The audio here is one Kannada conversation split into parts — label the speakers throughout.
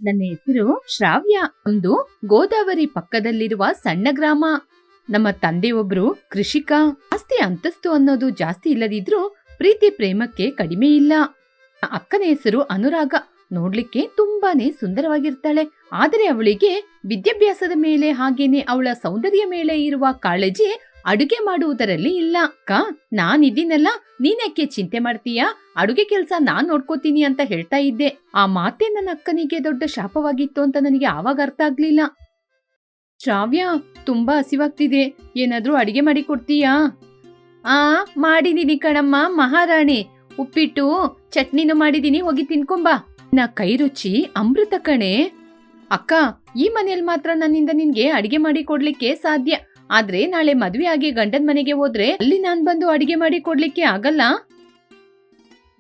Speaker 1: ನನ್ನ ಹೆಸರು ಶ್ರಾವ್ಯ. ಒಂದು ಗೋದಾವರಿ ಪಕ್ಕದಲ್ಲಿರುವ ಸಣ್ಣ ಗ್ರಾಮ. ನಮ್ಮ ತಂದೆಯೊಬ್ರು ಕೃಷಿಕ. ಆಸ್ತಿ ಅಂತಸ್ತು ಅನ್ನೋದು ಜಾಸ್ತಿ ಇಲ್ಲದಿದ್ರೂ ಪ್ರೀತಿ ಪ್ರೇಮಕ್ಕೆ ಕಡಿಮೆ ಇಲ್ಲ. ಅಕ್ಕನ ಹೆಸರು ಅನುರಾಗ. ನೋಡ್ಲಿಕ್ಕೆ ತುಂಬಾನೇ ಸುಂದರವಾಗಿರ್ತಾಳೆ. ಆದರೆ ಅವಳಿಗೆ ವಿದ್ಯಾಭ್ಯಾಸದ ಮೇಲೆ ಹಾಗೇನೆ ಅವಳ ಸೌಂದರ್ಯ ಮೇಲೆ ಇರುವ ಕಾಳಜಿ ಅಡುಗೆ ಮಾಡುವುದರಲ್ಲಿ ಇಲ್ಲ. ಅಕ್ಕ, ನಾನಿದ್ದೀನಲ್ಲ, ನೀನ್ಯಾಕೆ ಚಿಂತೆ ಮಾಡ್ತೀಯಾ? ಅಡುಗೆ ಕೆಲ್ಸ ನಾನ್ ನೋಡ್ಕೋತೀನಿ ಅಂತ ಹೇಳ್ತಾ ಇದ್ದೆ. ಆ ಮಾತೆ ನನ್ನ ಅಕ್ಕನಿಗೆ ದೊಡ್ಡ ಶಾಪವಾಗಿತ್ತು ಅಂತ ನನಗೆ ಆವಾಗ ಅರ್ಥ ಆಗ್ಲಿಲ್ಲ. ಶ್ರಾವ್ಯ, ತುಂಬಾ ಹಸಿವಾಗ್ತಿದೆ, ಏನಾದ್ರೂ ಅಡಿಗೆ ಮಾಡಿ ಕೊಡ್ತೀಯಾ? ಮಾಡಿದೀನಿ ಕಣಮ್ಮ ಮಹಾರಾಣಿ. ಉಪ್ಪಿಟ್ಟು ಚಟ್ನಿನೂ ಮಾಡಿದೀನಿ, ಹೋಗಿ ತಿನ್ಕೊಂಬಾ. ನಾ ಕೈ ರುಚಿ ಅಮೃತ ಕಣೆ. ಅಕ್ಕ, ಈ ಮನೇಲಿ ಮಾತ್ರ ನನ್ನಿಂದ ನಿನ್ಗೆ ಅಡಿಗೆ ಮಾಡಿ ಕೊಡ್ಲಿಕ್ಕೆ ಸಾಧ್ಯ. ಆದ್ರೆ ನಾಳೆ ಮದ್ವೆ ಆಗಿ ಗಂಡನ್ ಮನೆಗೆ ಹೋದ್ರೆ ಅಲ್ಲಿ ನಾನ್ ಬಂದು ಅಡಿಗೆ ಮಾಡಿ ಕೊಡ್ಲಿಕ್ಕೆ ಆಗಲ್ಲ.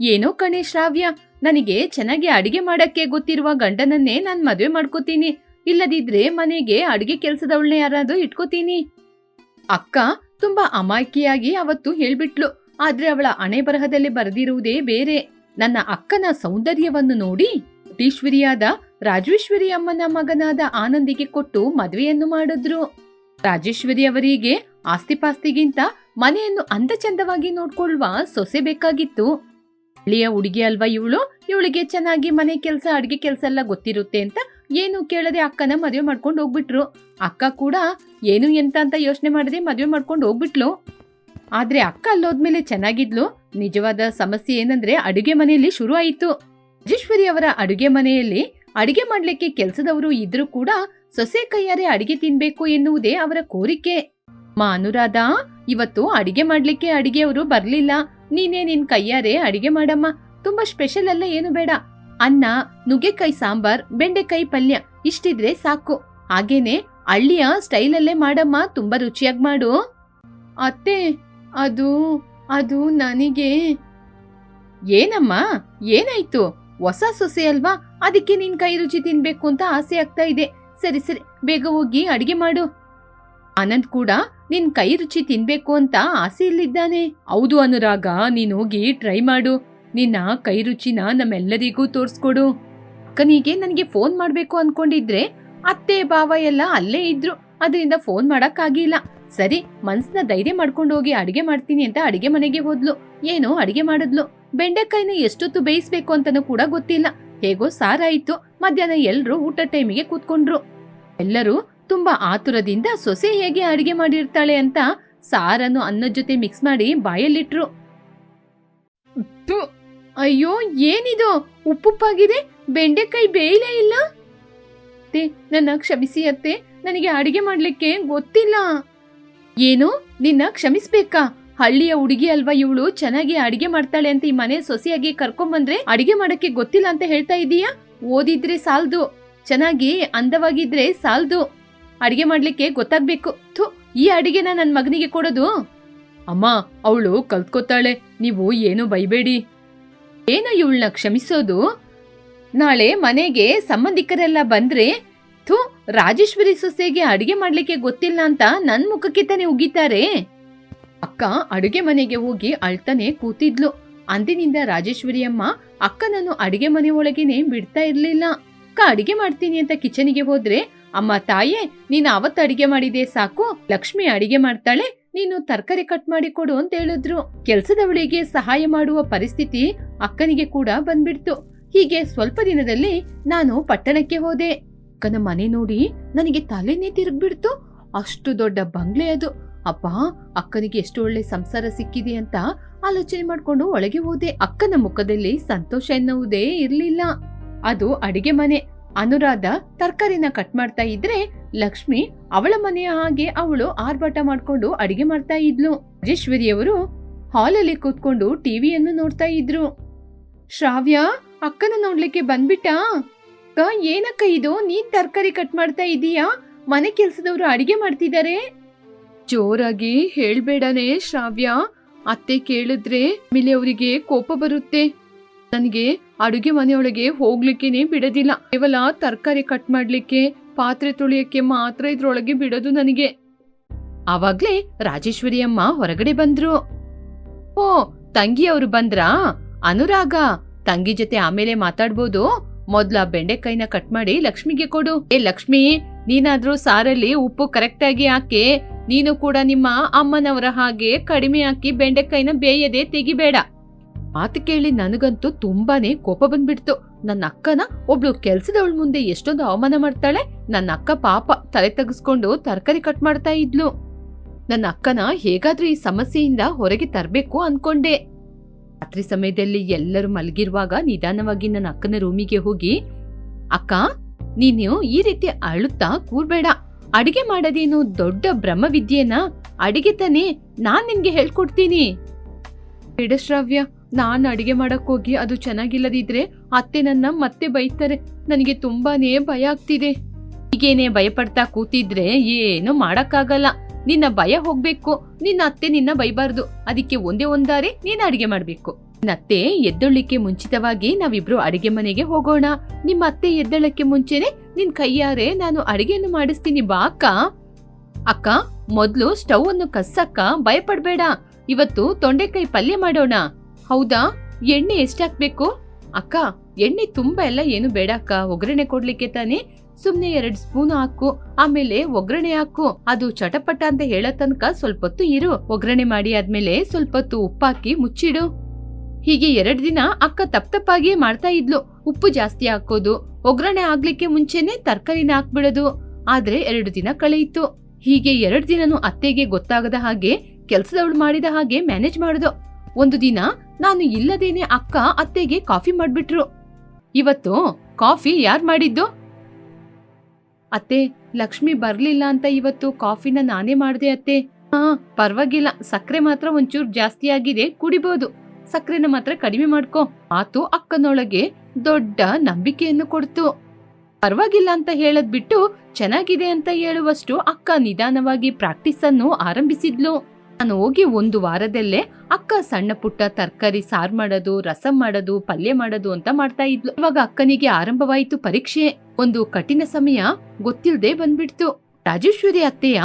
Speaker 1: ಏನೋ ಕಣೆ ಶ್ರಾವ್ಯ, ನನಗೆ ಚೆನ್ನಾಗಿ ಅಡಿಗೆ ಮಾಡಕ್ಕೆ ಗೊತ್ತಿರುವ ಗಂಡನನ್ನೇ ನಾನ್ ಮದ್ವೆ ಮಾಡ್ಕೋತೀನಿ. ಇಲ್ಲದಿದ್ರೆ ಮನೆಗೆ ಅಡಿಗೆ ಕೆಲ್ಸದವಳನ್ನೇ ಯಾರಾದ್ರೂ ಇಟ್ಕೋತೀನಿ. ಅಕ್ಕ ತುಂಬಾ ಅಮಾಯಕಿಯಾಗಿ ಅವತ್ತು ಹೇಳ್ಬಿಟ್ಲು. ಆದ್ರೆ ಅವಳ ಹಣೆ ಬರಹದಲ್ಲಿ ಬರೆದಿರುವುದೇ ಬೇರೆ. ನನ್ನ ಅಕ್ಕನ ಸೌಂದರ್ಯವನ್ನು ನೋಡಿ ಕೋಟೀಶ್ವರಿಯಾದ ರಾಜೇಶ್ವರಿ ಅಮ್ಮನ ಮಗನಾದ ಆನಂದಿಗೆ ಕೊಟ್ಟು ಮದುವೆಯನ್ನು ಮಾಡಿದ್ರು. ರಾಜೇಶ್ವರಿ ಅವರಿಗೆ ಆಸ್ತಿಪಾಸ್ತಿಗಿಂತ ಮನೆಯನ್ನು ಅಂದಚಂದವಾಗಿ ನೋಡ್ಕೊಳ್ಳುವ ಸೊಸೆ ಬೇಕಾಗಿತ್ತು. ಹಳ್ಳಿಯ ಹುಡುಗಿ ಅಲ್ವಾ ಇವಳು, ಇವಳಿಗೆ ಚೆನ್ನಾಗಿ ಮನೆ ಕೆಲಸ ಅಡಿಗೆ ಕೆಲಸ ಎಲ್ಲ ಗೊತ್ತಿರುತ್ತೆ ಅಂತ ಏನು ಕೇಳದೆ ಅಕ್ಕನ ಮದುವೆ ಮಾಡ್ಕೊಂಡು ಹೋಗ್ಬಿಟ್ರು. ಅಕ್ಕ ಕೂಡ ಏನು ಎಂತ ಅಂತ ಯೋಚನೆ ಮಾಡದೆ ಮದುವೆ ಮಾಡ್ಕೊಂಡು ಹೋಗ್ಬಿಟ್ಲು. ಆದ್ರೆ ಅಕ್ಕ ಅಲ್ಲೋದ್ಮೇಲೆ ಚೆನ್ನಾಗಿದ್ಲು. ನಿಜವಾದ ಸಮಸ್ಯೆ ಏನಂದ್ರೆ ಅಡುಗೆ ಮನೆಯಲ್ಲಿ ಶುರು ಆಯಿತು. ರಾಜೇಶ್ವರಿ ಅವರ ಅಡುಗೆ ಮನೆಯಲ್ಲಿ ಅಡಿಗೆ ಮಾಡ್ಲಿಕ್ಕೆ ಕೆಲಸದವರು ಇದ್ರೂ ಕೂಡ ಸೊಸೆ ಕೈಯಾರೆ ಅಡಿಗೆ ತಿನ್ಬೇಕು ಎನ್ನುವುದೇ ಅವರ ಕೋರಿಕೆ. ಅನುರಾಧ, ಇವತ್ತು ಅಡಿಗೆ ಮಾಡ್ಲಿಕ್ಕೆ ಅಡಿಗೆಯವರು ಬರ್ಲಿಲ್ಲ. ನೀನೇ ನಿನ್ ಕೈಯಾರೆ ಅಡಿಗೆ ಮಾಡಮ್ಮ. ತುಂಬಾ ಸ್ಪೆಷಲ್ ಎಲ್ಲ ಏನು ಬೇಡ. ಅನ್ನ, ನುಗ್ಗೆಕಾಯಿ ಸಾಂಬಾರ್, ಬೆಂಡೆಕಾಯಿ ಪಲ್ಯ ಇಷ್ಟಿದ್ರೆ ಸಾಕು. ಹಾಗೇನೆ ಹಳ್ಳಿಯ ಸ್ಟೈಲಲ್ಲೇ ಮಾಡಮ್ಮ, ತುಂಬಾ ರುಚಿಯಾಗಿ ಮಾಡು. ಅತ್ತೆ, ಅದು ಅದು ನನಗೆ. ಏನಮ್ಮ, ಏನಾಯ್ತು? ಹೊಸ ಸೊಸೆ ಅಲ್ವಾ, ಅದಕ್ಕೆ ನಿನ್ ಕೈ ರುಚಿ ತಿನ್ಬೇಕು ಅಂತ ಆಸೆ ಆಗ್ತಾ ಇದೆ. ಸರಿ ಸರಿ, ಬೇಗ ಹೋಗಿ ಅಡಿಗೆ ಮಾಡು. ಆನಂದ್ ಕೂಡ ನಿನ್ ಕೈ ರುಚಿ ತಿನ್ಬೇಕು ಅಂತ ಆಸೆ ಇಲ್ಲಿದ್ದಾನೆ. ಹೌದು ಅನುರಾಗ, ನೀನ್ ಹೋಗಿ ಟ್ರೈ ಮಾಡು. ನಿನ್ನ ಕೈ ರುಚಿನ ನಮ್ಮೆಲ್ಲರಿಗೂ ತೋರ್ಸ್ಕೊಡು. ಅಕ್ಕನಿಗೆ ನನಗೆ ಫೋನ್ ಮಾಡ್ಬೇಕು ಅನ್ಕೊಂಡಿದ್ರೆ ಅತ್ತೆ ಬಾವ ಎಲ್ಲ ಅಲ್ಲೇ ಇದ್ರು, ಅದರಿಂದ ಫೋನ್ ಮಾಡಕ್ ಆಗಿಲ್ಲ. ಸರಿ, ಮನ್ಸ್ನ ಧೈರ್ಯ ಮಾಡ್ಕೊಂಡು ಹೋಗಿ ಅಡಿಗೆ ಮಾಡ್ತೀನಿ ಅಂತ ಅಡಿಗೆ ಮನೆಗೆ ಹೋದ್ಲು. ಏನೋ ಅಡಿಗೆ ಮಾಡಿದ್ಲು. ಬೆಂಡೆಕಾಯಿನ ಎಷ್ಟೊತ್ತು ಬೇಯಿಸ್ಬೇಕು ಅಂತನೂ ಕೂಡ ಗೊತ್ತಿಲ್ಲ. ಹೇಗೋ ಸಾರಾಯಿತು. ಮಧ್ಯಾಹ್ನ ಎಲ್ರು ಊಟ ಟೈಮಿಗೆ ಕೂತ್ಕೊಂಡ್ರು. ಎಲ್ಲರೂ ತುಂಬಾ ಆತುರದಿಂದ ಸೊಸೆ ಹೇಗೆ ಅಡಿಗೆ ಮಾಡಿರ್ತಾಳೆ ಅಂತ ಸಾರನ್ನು ಅನ್ನದ ಜೊತೆ ಮಿಕ್ಸ್ ಮಾಡಿ ಬಾಯಲ್ಲಿಟ್ರು. ಅಯ್ಯೋ, ಏನಿದು ಉಪ್ಪುಪ್ಪಾಗಿದೆ, ಬೆಂಡೆಕಾಯಿ ಬೇಯಲೇ ಇಲ್ಲ. ನನ್ನ ಕ್ಷಮಿಸಿ ಅತ್ತೆ, ನನಗೆ ಅಡಿಗೆ ಮಾಡ್ಲಿಕ್ಕೆ ಗೊತ್ತಿಲ್ಲ. ಏನು, ನಿನ್ನ ಕ್ಷಮಿಸ್ಬೇಕಾ? ಹಳ್ಳಿಯ ಹುಡುಗಿ ಅಲ್ವಾ ಇವಳು, ಚೆನ್ನಾಗಿ ಅಡಿಗೆ ಮಾಡ್ತಾಳೆ ಅಂತ ಈ ಮನೆ ಸೊಸೆಯಾಗಿ ಕರ್ಕೊಂಬಂದ್ರೆ ಅಡಿಗೆ ಮಾಡಕ್ಕೆ ಗೊತ್ತಿಲ್ಲ ಅಂತ ಹೇಳ್ತಾ ಇದೀಯಾ? ಓದಿದ್ರೆ ಸಾಲ್ದು, ಚೆನ್ನಾಗಿ ಅಂದವಾಗಿದ್ರೆ ಸಾಲ್ದು, ಅಡಿಗೆ ಮಾಡ್ಲಿಕ್ಕೆ ಗೊತ್ತಾಗ್ಬೇಕು. ಈ ಅಡಿಗೆನ ನನ್ ಮಗನಿಗೆ ಕೊಡೋದು? ಅಮ್ಮ, ಅವಳು ಕಲ್ತ್ಕೋತಾಳೆ, ನೀವು ಏನು ಬೈಬೇಡಿ. ಏನೋ ಇವಳನ್ನ ಕ್ಷಮಿಸೋದು? ನಾಳೆ ಮನೆಗೆ ಸಂಬಂಧಿಕರೆಲ್ಲ ಬಂದ್ರೆ ರಾಜೇಶ್ವರಿ ಸೊಸೆಗೆ ಅಡಿಗೆ ಮಾಡ್ಲಿಕ್ಕೆ ಗೊತ್ತಿಲ್ಲ ಅಂತ ನನ್ ಮುಖಕ್ಕೆ ತಾನೆ ಉಗಿತಾರೆ. ಅಕ್ಕ ಅಡುಗೆ ಮನೆಗೆ ಹೋಗಿ ಅಳ್ತಾನೆ ಕೂತಿದ್ಲು. ಅಂದಿನಿಂದ ರಾಜೇಶ್ವರಿ ಅಮ್ಮ ಅಕ್ಕನನ್ನು ಅಡಿಗೆ ಮನೆ ಒಳಗೇನೆ ಬಿಡ್ತಾ ಇರ್ಲಿಲ್ಲ. ಅಕ್ಕ ಅಡಿಗೆ ಮಾಡ್ತೀನಿ ಅಂತ ಕಿಚನಿಗೆ ಹೋದ್ರೆ, ಅಮ್ಮ ತಾಯೇ, ನೀನು ಅವತ್ತು ಅಡಿಗೆ ಮಾಡಿದೆ ಸಾಕು, ಲಕ್ಷ್ಮಿ ಅಡಿಗೆ ಮಾಡ್ತಾಳೆ, ನೀನು ತರಕಾರಿ ಕಟ್ ಮಾಡಿ ಕೊಡು ಅಂತ ಹೇಳಿದ್ರು. ಕೆಲ್ಸದವಳಿಗೆ ಸಹಾಯ ಮಾಡುವ ಪರಿಸ್ಥಿತಿ ಅಕ್ಕನಿಗೆ ಕೂಡ ಬಂದ್ಬಿಡ್ತು. ಹೀಗೆ ಸ್ವಲ್ಪ ದಿನದಲ್ಲಿ ನಾನು ಪಟ್ಟಣಕ್ಕೆ ಹೋದೆ. ಅಕ್ಕನ ಮನೆ ನೋಡಿ ನನಗೆ ತಲೆನೇ ತಿರುಗ್ಬಿಡ್ತು. ಅಷ್ಟು ದೊಡ್ಡ ಬಂಗ್ಲೆ ಅದು. ಅಪ್ಪ, ಅಕ್ಕನಿಗೆ ಎಷ್ಟು ಒಳ್ಳೆ ಸಂಸಾರ ಸಿಕ್ಕಿದೆ ಅಂತ ಆಲೋಚನೆ ಮಾಡ್ಕೊಂಡು ಒಳಗೆ ಹೋದೆ. ಅಕ್ಕನ ಮುಖದಲ್ಲಿ ಸಂತೋಷ ಎನ್ನುವುದೇ ಇರ್ಲಿಲ್ಲ. ಅದು ಅಡಿಗೆ ಮನೆ. ಅನುರಾಧ ತರಕಾರಿನ ಕಟ್ ಮಾಡ್ತಾ ಇದ್ರೆ ಲಕ್ಷ್ಮಿ ಅವಳ ಮನೆಯ ಹಾಗೆ ಅವಳು ಆರ್ಭಟ ಮಾಡ್ಕೊಂಡು ಅಡಿಗೆ ಮಾಡ್ತಾ ಇದ್ಲು. ರಾಜೇಶ್ವರಿಯವರು ಹಾಲಲ್ಲಿ ಕೂತ್ಕೊಂಡು ಟಿವಿಯನ್ನು ನೋಡ್ತಾ ಇದ್ರು. ಶ್ರಾವ್ಯ, ಅಕ್ಕನ ನೋಡ್ಲಿಕ್ಕೆ ಬಂದ್ಬಿಟ್ಟಾ? ಏನಕ್ಕ ಇದು, ನೀನ್ ತರಕಾರಿ ಕಟ್ ಮಾಡ್ತಾ ಇದೀಯಾ? ಮನೆ ಕೆಲ್ಸದವರು ಅಡಿಗೆ ಮಾಡ್ತಿದ್ದಾರೆ. ಜೋರಾಗಿ ಹೇಳ್ಬೇಡನೆ ಶ್ರಾವ್ಯ, ಅತ್ತೆ ಕೇಳಿದ್ರೆ ಆಮೇಲೆ ಅವರಿಗೆ ಕೋಪ ಬರುತ್ತೆ. ನನಗೆ ಅಡುಗೆ ಮನೆಯೊಳಗೆ ಹೋಗ್ಲಿಕ್ಕೇನೆ ಬಿಡೋದಿಲ್ಲ. ಕೇವಲ ತರಕಾರಿ ಕಟ್ ಮಾಡ್ಲಿಕ್ಕೆ, ಪಾತ್ರೆ ತೊಳಿಯಕ್ಕೆ ಮಾತ್ರ ಇದ್ರೊಳಗೆ ಬಿಡೋದು ನನಗೆ. ಆವಾಗ್ಲೇ ರಾಜೇಶ್ವರಿ ಅಮ್ಮ ಹೊರಗಡೆ ಬಂದ್ರು. ಓ, ತಂಗಿಯವರು ಬಂದ್ರಾ? ಅನುರಾಗ, ತಂಗಿ ಜೊತೆ ಆಮೇಲೆ ಮಾತಾಡ್ಬೋದು, ಮೊದ್ಲ ಬೆಂಡೆಕಾಯಿನ ಕಟ್ ಮಾಡಿ ಲಕ್ಷ್ಮಿಗೆ ಕೊಡು. ಏ ಲಕ್ಷ್ಮಿ, ನೀನಾದ್ರೂ ಸಾರಲ್ಲಿ ಉಪ್ಪು ಕರೆಕ್ಟ್ ಆಗಿ ಹಾಕಿ, ನೀನು ಕೂಡ ನಿಮ್ಮ ಅಮ್ಮನವರ ಹಾಗೆ ಕಡಿಮೆ ಹಾಕಿ ಬೆಂಡೆಕಾಯಿನ ಬೇಯದೆ ತೆಗಿಬೇಡ. ಮಾತು ಕೇಳಿ ನನಗಂತೂ ತುಂಬಾನೇ ಕೋಪ ಬಂದ್ಬಿಡ್ತು. ನನ್ನ ಅಕ್ಕನ ಒಬ್ಳು ಕೆಲ್ಸದವಳ ಮುಂದೆ ಎಷ್ಟೊಂದು ಅವಮಾನ ಮಾಡ್ತಾಳೆ. ನನ್ನ ಅಕ್ಕ ಪಾಪ ತಲೆ ತಗ್ಸ್ಕೊಂಡು ತರಕಾರಿ ಕಟ್ ಮಾಡ್ತಾ ಇದ್ಲು. ನನ್ನ ಅಕ್ಕನ ಹೇಗಾದ್ರೂ ಈ ಸಮಸ್ಯೆಯಿಂದ ಹೊರಗೆ ತರ್ಬೇಕು ಅನ್ಕೊಂಡೆ. ರಾತ್ರಿ ಸಮಯದಲ್ಲಿ ಎಲ್ಲರೂ ಮಲಗಿರುವಾಗ ನಿಧಾನವಾಗಿ ನನ್ನ ಅಕ್ಕನ ರೂಮಿಗೆ ಹೋಗಿ, ಅಕ್ಕ, ನೀನು ಈ ರೀತಿ ಅಳುತ್ತಾ ಕೂರ್ಬೇಡ. ಅಡಿಗೆ ಮಾಡೋದೇನು ದೊಡ್ಡ ಬ್ರಹ್ಮವಿದ್ಯೆನಾ? ಅಡಿಗೆ ತಾನೇ, ನಾನ್ ನಿನ್ಗೆ ಹೇಳ್ಕೊಡ್ತೀನಿ. ಬೇಡ ಶ್ರಾವ್ಯ, ನಾನ್ ಅಡಿಗೆ ಮಾಡಕ್ ಹೋಗಿ ಅದು ಚೆನ್ನಾಗಿಲ್ಲದಿದ್ರೆ ಅತ್ತೆ ನನ್ನ ಮತ್ತೆ ಬೈತಾರೆ. ನನಗೆ ತುಂಬಾನೇ ಭಯ ಆಗ್ತಿದೆ. ಹೀಗೇನೆ ಭಯ ಪಡ್ತಾ ಕೂತಿದ್ರೆ ಏನು ಮಾಡಕ್ಕಾಗಲ್ಲ. ನಿನ್ನ ಭಯ ಹೋಗ್ಬೇಕು, ನಿನ್ನ ಅತ್ತೆ ನಿನ್ನ ಬೈಬಾರ್ದು. ಅದಕ್ಕೆ ಒಂದೇ ಒಂದಾರೆ ನೀನ್ ಅಡಿಗೆ ಮಾಡ್ಬೇಕು. ನಿನ್ನ ಅತ್ತೆ ಎದ್ದೊಳ್ಳಿಕ್ಕೆ ಮುಂಚಿತವಾಗಿ ನಾವಿಬ್ರು ಅಡಿಗೆ ಮನೆಗೆ ಹೋಗೋಣ. ನಿಮ್ಮ ಅತ್ತೆ ಎದ್ದಳಕ್ಕೆ ಮುಂಚೆನೆ ನಿನ್ ಕೈಯಾರೆ ನಾನು ಅಡಿಗೆಯನ್ನು ಮಾಡಿಸ್ತೀನಿ, ಬಾ ಅಕ್ಕ. ಅಕ್ಕ, ಮೊದ್ಲು ಸ್ಟವ್ ಅನ್ನು ಕස්සಕ್ಕ, ಭಯ ಪಡ್ಬೇಡ. ಇವತ್ತು ತೊಂಡೆಕಾಯಿ ಪಲ್ಯ ಮಾಡೋಣ. ಹೌದಾ? ಎಣ್ಣೆ ಎಷ್ಟಾಕ್ಬೇಕು? ಅಕ್ಕ, ಎಣ್ಣೆ ತುಂಬಾ ಎಲ್ಲ ಏನು ಬೇಡ ಅಕ್ಕ, ಒಗ್ಗರಣೆ ಕೊಡ್ಲಿಕ್ಕೆ ತಾನೆ. ಸುಮ್ನೆ 2 ಸ್ಪೂನ್ ಹಾಕು, ಆಮೇಲೆ ಒಗ್ಗರಣೆ ಹಾಕು. ಅದು ಚಟಪಟ ಅಂತ ಹೇಳೋ ತನಕ ಸ್ವಲ್ಪ ಹೊತ್ತು ಇರು. ಒಗ್ಗರಣೆ ಮಾಡಿ ಆದ್ಮೇಲೆ ಸ್ವಲ್ಪ ಹೊತ್ತು ಉಪ್ಪಾಕಿ ಮುಚ್ಚಿಡು. ಹೀಗೆ 2 ದಿನ ಅಕ್ಕ ತಪ್ಪಾಗಿಯೇ ಮಾಡ್ತಾ ಇದ್ಲು. ಉಪ್ಪು ಜಾಸ್ತಿ ಹಾಕೋದು, ಒಗ್ಗರಣೆ ಆಗ್ಲಿಕ್ಕೆ ಮುಂಚೆನೆ ತರಕಾರಿನ ಹಾಕ್ಬಿಡೋದು. ಆದ್ರೆ 2 ದಿನ ಕಳೆಯಿತು. ಹೀಗೆ 2 ದಿನನೂ ಅತ್ತೆಗೆ ಗೊತ್ತಾಗದ ಹಾಗೆ, ಕೆಲ್ಸದವಳು ಮಾಡಿದ ಹಾಗೆ ಮ್ಯಾನೇಜ್ ಮಾಡುದು. ಒಂದು ದಿನ ನಾನು ಇಲ್ಲದೇನೆ ಅಕ್ಕ ಅತ್ತೆಗೆ ಕಾಫಿ ಮಾಡ್ಬಿಟ್ರು. ಇವತ್ತು ಕಾಫಿ ಯಾರ್ ಮಾಡಿದ್ದು? ಅತ್ತೆ, ಲಕ್ಷ್ಮಿ ಬರ್ಲಿಲ್ಲ ಅಂತ ಇವತ್ತು ಕಾಫಿನ ನಾನೇ ಮಾಡ್ದೆ ಅತ್ತೆ. ಹಾ, ಪರವಾಗಿಲ್ಲ. ಸಕ್ಕರೆ ಮಾತ್ರ ಒಂಚೂರು ಜಾಸ್ತಿ ಆಗಿದೆ, ಕುಡಿಬಹುದು. ಸಕ್ಕರೆನ ಮಾತ್ರ ಕಡಿಮೆ ಮಾಡ್ಕೊ. ಮಾತು ಅಕ್ಕನೊಳಗೆ ದೊಡ್ಡ ನಂಬಿಕೆಯನ್ನು ಕೊಡ್ತು. ಪರವಾಗಿಲ್ಲ ಅಂತ ಹೇಳದ್ ಬಿಟ್ಟು ಚೆನ್ನಾಗಿದೆ ಅಂತ ಹೇಳುವಷ್ಟು ಅಕ್ಕ ನಿಧಾನವಾಗಿ ಪ್ರಾಕ್ಟೀಸ್ ಅನ್ನು ಆರಂಭಿಸಿದ್ಲು. ನಾನು ಹೋಗಿ 1 ವಾರದಲ್ಲೇ ಅಕ್ಕ ಸಣ್ಣ ಪುಟ್ಟ ತರಕಾರಿ ಸಾರ್ ಮಾಡೋದು, ರಸಂ ಮಾಡೋದು, ಪಲ್ಯ ಮಾಡೋದು ಅಂತ ಮಾಡ್ತಾ ಇದ್ಲು. ಇವಾಗ ಅಕ್ಕನಿಗೆ ಆರಂಭವಾಯಿತು ಪರೀಕ್ಷೆ. ಒಂದು ಕಠಿಣ ಸಮಯ ಗೊತ್ತಿಲ್ಲದೆ ಬಂದ್ಬಿಡ್ತು. ರಾಜೇಶ್ವರಿ ಅತ್ತೆಯ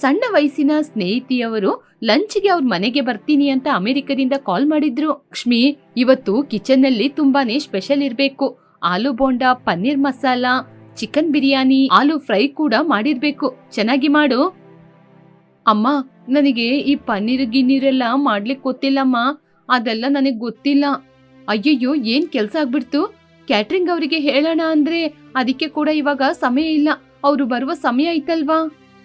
Speaker 1: ಸಣ್ಣ ವಯಸ್ಸಿನ ಸ್ನೇಹಿತಿಯವರು ಲಂಚ್ಗೆ ಅವ್ರ ಮನೆಗೆ ಬರ್ತೀನಿ ಅಂತ ಅಮೆರಿಕದಿಂದ ಕಾಲ್ ಮಾಡಿದ್ರು. ಲಕ್ಷ್ಮಿ, ಇವತ್ತು ಕಿಚನ್ ನಲ್ಲಿ ತುಂಬಾನೇ ಸ್ಪೆಷಲ್ ಇರ್ಬೇಕು. ಆಲೂ ಬೋಂಡಾ, ಪನ್ನೀರ್ ಮಸಾಲ, ಚಿಕನ್ ಬಿರಿಯಾನಿ, ಆಲೂ ಫ್ರೈ ಕೂಡ ಮಾಡಿರ್ಬೇಕು. ಚೆನ್ನಾಗಿ ಮಾಡು. ಅಮ್ಮ, ನನಗೆ ಈ ಪನ್ನೀರ್ ಗಿನ್ನೀರೆಲ್ಲ ಮಾಡ್ಲಿಕ್ಕೆ ಗೊತ್ತಿಲ್ಲಮ್ಮ. ಅದೆಲ್ಲ ನನಗ್ ಗೊತ್ತಿಲ್ಲ. ಅಯ್ಯಯ್ಯೋ, ಏನ್ ಕೆಲ್ಸ ಆಗ್ಬಿಡ್ತು. ಕ್ಯಾಟ್ರಿಂಗ್ ಅವರಿಗೆ ಹೇಳೋಣ ಅಂದ್ರೆ ಅದಕ್ಕೆ ಕೂಡ ಇವಾಗ ಸಮಯ ಇಲ್ಲ. ಅವ್ರು ಬರುವ ಸಮಯ ಐತಲ್ವಾ?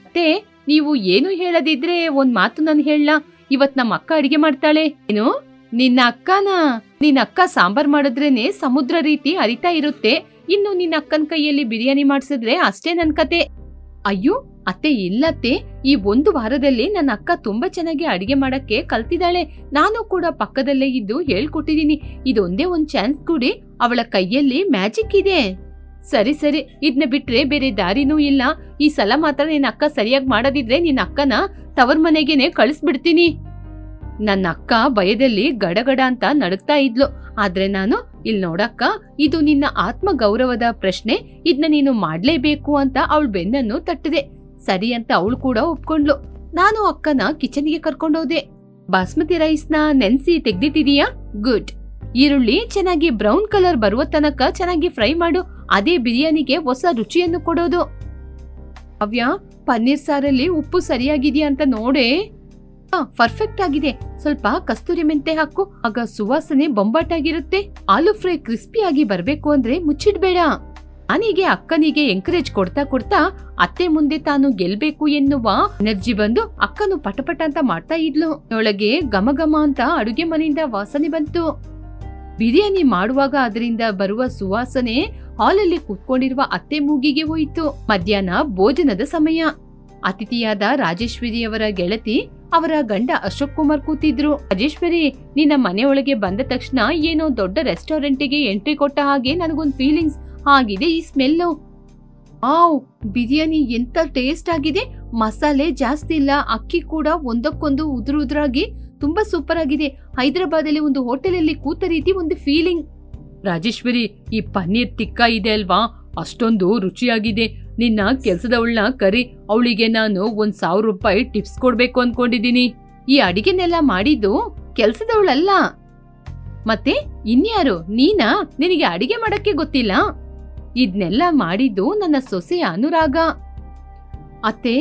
Speaker 1: ಮತ್ತೆ ನೀವು ಏನು ಹೇಳದಿದ್ರೆ ಒಂದ್ ಮಾತು ನಾನು ಹೇಳ. ಇವತ್ ನಮ್ಮ ಅಕ್ಕ ಅಡಿಗೆ ಮಾಡ್ತಾಳೆ. ಏನು? ನಿನ್ನ ಅಕ್ಕನಾ? ನಿನ್ನ ಅಕ್ಕ ಸಾಂಬಾರ್ ಮಾಡಿದ್ರೇನೆ ಸಮುದ್ರ ರೀತಿ ಹರಿತಾ ಇರುತ್ತೆ. ಇನ್ನು ನಿನ್ನ ಅಕ್ಕನ ಕೈಯಲ್ಲಿ ಬಿರಿಯಾನಿ ಮಾಡ್ಸಿದ್ರೆ ಅಷ್ಟೇ ನನ್ ಕತೆ. ಅಯ್ಯೋ ಅತ್ತೆ, ಇಲ್ಲತ್ತೆ. ಈ 1 ವಾರದಲ್ಲಿ ನನ್ನ ಅಕ್ಕ ತುಂಬಾ ಚೆನ್ನಾಗಿ ಅಡಿಗೆ ಮಾಡಕ್ಕೆ ಕಲ್ತಿದ್ದಾಳೆ. ನಾನು ಕೂಡ ಪಕ್ಕದಲ್ಲೇ ಇದ್ದು ಹೇಳ್ಕೊಟ್ಟಿದೀನಿ. ಇದೊಂದೇ ಒಂದ್ ಚಾನ್ಸ್ ಕೂಡಿ, ಅವಳ ಕೈಯಲ್ಲಿ ಮ್ಯಾಜಿಕ್ ಇದೆ. ಸರಿ ಸರಿ, ಇದನ್ನ ಬಿಟ್ರೆ ಬೇರೆ ದಾರಿನೂ ಇಲ್ಲ. ಈ ಸಲ ಮಾತ್ರ ನಿನ್ನ ಅಕ್ಕ ಸರಿಯಾಗಿ ಮಾಡದಿದ್ರೆ ನಿನ್ನ ಅಕ್ಕನ ತವರ್ ಮನೆಗೇನೆ ಕಳಿಸ್ಬಿಡ್ತೀನಿ. ನನ್ನ ಅಕ್ಕ ಭಯದಲ್ಲಿ ಗಡಗಡ ಅಂತ ನಡುಗ್ತಾ ಇದ್ಲು. ಆದ್ರೆ ನಾನು, ಇಲ್ ನೋಡಕ್ಕ, ಇದು ನಿನ್ನ ಆತ್ಮ ಗೌರವದ ಪ್ರಶ್ನೆ, ಇದನ್ನ ನೀನು ಮಾಡ್ಲೇಬೇಕು ಅಂತ ಅವಳ ಬೆನ್ನನ್ನು ತಟ್ಟಿದೆ. ಸರಿ ಅಂತ ಅವಳು ಕೂಡ ಒಪ್ಕೊಂಡ್ಲು. ನಾನು ಅಕ್ಕನ ಕಿಚನ್ಗೆ ಕರ್ಕೊಂಡೋದೆ. ಬಾಸ್ಮತಿ ರೈಸ್ ನ ನೆನ್ಸಿ ತೆಗ್ದಿಟ್ಟಿದೀಯಾ? ಗುಡ್. ಈರುಳ್ಳಿ ಚೆನ್ನಾಗಿ ಬ್ರೌನ್ ಕಲರ್ ಬರುವ ತನಕ ಚೆನ್ನಾಗಿ ಫ್ರೈ ಮಾಡು. ಅದೇ ಬಿರಿಯಾನಿಗೆ ಹೊಸ ರುಚಿಯನ್ನು ಕೊಡೋದು. ಅವ್ಯ, ಪನ್ನೀರ್ ಸಾರಲ್ಲಿ ಉಪ್ಪು ಸರಿಯಾಗಿದೆಯಾ ಅಂತ ನೋಡೆ. ಪರ್ಫೆಕ್ಟ್ ಆಗಿದೆ. ಸ್ವಲ್ಪ ಕಸ್ತೂರಿ ಮೆಂತೆ ಹಾಕು, ಆಗ ಸುವಾಸನೆ ಬೊಂಬಾಟಾಗಿರುತ್ತೆ. ಆಲೂ ಫ್ರೈ ಕ್ರಿಸ್ಪಿ ಆಗಿ ಬರ್ಬೇಕು ಅಂದ್ರೆ ಮುಚ್ಚಿಡ್ಬೇಡ. ನಾನೀಗೆ ಅಕ್ಕನಿಗೆ ಎಂಕರೇಜ್ ಕೊಡ್ತಾ ಕೊಡ್ತಾ ಅತ್ತೆ ಮುಂದೆ ತಾನು ಗೆಲ್ಬೇಕು ಎನ್ನುವ ಎನರ್ಜಿ ಬಂದು ಅಕ್ಕನು ಪಟಪಟ ಅಂತ ಮಾಡ್ತಾ ಇದ್ಲು. ಒಳಗೆ ಘಮ ಘಮ ಅಂತ ಅಡುಗೆ ಮನೆಯಿಂದ ವಾಸನೆ ಬಂತು. ಬಿರಿಯಾನಿ ಮಾಡುವಾಗ ಅದರಿಂದ ಬರುವ ಸುವಾಸನೆ ಹಾಲಲ್ಲಿ ಕೂತ್ಕೊಂಡಿರುವ ಅತ್ತೆ ಮೂಗಿಗೆ ಹೋಯಿತು. ಮಧ್ಯಾಹ್ನ ಭೋಜನದ ಸಮಯ. ಅತಿಥಿಯಾದ ರಾಜೇಶ್ವರಿಯವರ ಗೆಳತಿ ಅವರ ಗಂಡ ಅಶೋಕ್ ಕುಮಾರ್ ಕೂತಿದ್ರು. ರಾಜೇಶ್ವರಿ, ನಿನ್ನ ಮನೆಯೊಳಗೆ ಬಂದ ತಕ್ಷಣ ಏನೋ ದೊಡ್ಡ ರೆಸ್ಟೋರೆಂಟಿಗೆ ಎಂಟ್ರಿ ಕೊಟ್ಟ ಹಾಗೆ ನನಗೊಂದು ಫೀಲಿಂಗ್ಸ್ ಆಗಿದೆ. ಈ ಸ್ಮೆಲ್ಲು, ಆವ್, ಬಿರಿಯಾನಿ ಎಂತ ಟೇಸ್ಟ್ ಆಗಿದೆ. ಮಸಾಲೆ ಜಾಸ್ತಿ ಇಲ್ಲ, ಅಕ್ಕಿ ಕೂಡ ಒಂದಕ್ಕೊಂದು ಉದುರಾಗಿ ತುಂಬಾ ಸೂಪರ್ ಆಗಿದೆ. ಹೈದರಾಬಾದ್ ಅಲ್ಲಿ ಒಂದು ಹೋಟೆಲ್ ಅಲ್ಲಿ ಕೂತ ರೀತಿ ಒಂದು ಫೀಲಿಂಗ್. ರಾಜೇಶ್ವರಿ, ಈ ಪನ್ನೀರ್ ಟಿಕ್ಕಾ ಇದೆ ಅಲ್ವಾ, ಅಷ್ಟೊಂದು ರುಚಿಯಾಗಿದೆ. ನಿನ್ನ ಕೆಲ್ಸದವಳನ್ನ ಕರಿ, ಅವಳಿಗೆ ನಾನು 1,000 ರೂಪಾಯಿ ಟಿಪ್ಸ್ ಕೊಡ್ಬೇಕು ಅನ್ಕೊಂಡಿದೀನಿ. ಈ ಅಡಿಗೆನೆಲ್ಲ ಮಾಡಿದ್ದು ಕೆಲ್ಸದವಳಲ್ಲ, ಮತ್ತೆ ಇನ್ಯಾರು? ನೀನಾ? ನಿನಗೆ ಅಡಿಗೆ ಮಾಡಕ್ಕೆ ಗೊತ್ತಿಲ್ಲ? ಇದ್ನೆಲ್ಲ ಮಾಡಿದ್ದು ನನ್ನ ಸೊಸೆ ಅನುರಾಗ. ಅತ್ತೆ,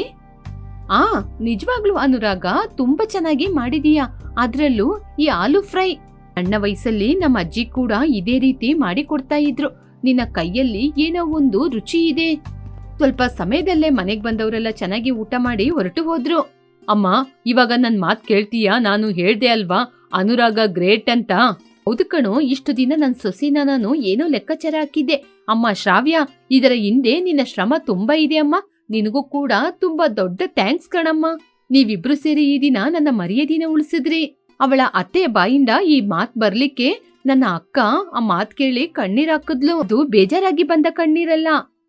Speaker 1: ನಿಜವಾಗ್ಲೂ ಅನುರಾಗ, ತುಂಬಾ ಚೆನ್ನಾಗಿ ಮಾಡಿದೀಯಾ. ಅದ್ರಲ್ಲೂ ಈ ಆಲೂ ಫ್ರೈ. ಸಣ್ಣ ವಯಸ್ಸಲ್ಲಿ ನಮ್ಮ ಅಜ್ಜಿ ಕೂಡ ಇದೇ ರೀತಿ ಮಾಡಿ ಕೊಡ್ತಾ ಇದ್ರು. ನಿನ್ನ ಕೈಯಲ್ಲಿ ಏನೋ ಒಂದು ರುಚಿ ಇದೆ. ಸ್ವಲ್ಪ ಸಮಯದಲ್ಲೇ ಮನೆಗ್ ಬಂದವರೆಲ್ಲ ಚೆನ್ನಾಗಿ ಊಟ ಮಾಡಿ ಹೊರಟು ಹೋದ್ರು. ಅಮ್ಮ, ಇವಾಗ ನನ್ ಮಾತ್ ಕೇಳ್ತೀಯಾ? ನಾನು ಹೇಳ್ದೆ ಅಲ್ವಾ ಅನುರಾಗ ಗ್ರೇಟ್ ಅಂತ. ಹೌದು ಕಣೋ, ಇಷ್ಟು ದಿನ ನನ್ ಸೊಸಿನ ನಾನು ಏನೋ ಲೆಕ್ಕಾಚಾರ ಹಾಕಿದ್ದೆ. ಅಮ್ಮ ಶ್ರಾವ್ಯ, ಇದರ ಹಿಂದೆ ನಿನ್ನ ಶ್ರಮ ತುಂಬಾ ಇದೆ ಅಮ್ಮ. ನಿನಗೂ ಕೂಡ ತುಂಬಾ ದೊಡ್ಡ ಥ್ಯಾಂಕ್ಸ್ ಕಣಮ್ಮ. ನೀವಿಬ್ರು ಸೇರಿ ಈ ದಿನ ನನ್ನ ಮರ್ಯಾದಿನ ಉಳಿಸಿದ್ರಿ. ಅವಳ ಅತ್ತೆ ಬಾಯಿಂದ ಈ ಮಾತ್ ಬರ್ಲಿಕ್ಕೆ ನನ್ನ ಅಕ್ಕ ಆ ಮಾತ್ ಕೇಳಿ ಕಣ್ಣೀರ್ ಹಾಕಿದ್ಲು. ಅದು ಬೇಜಾರಾಗಿ ಬಂದ ಕಣ್ಣೀರಲ್ಲ,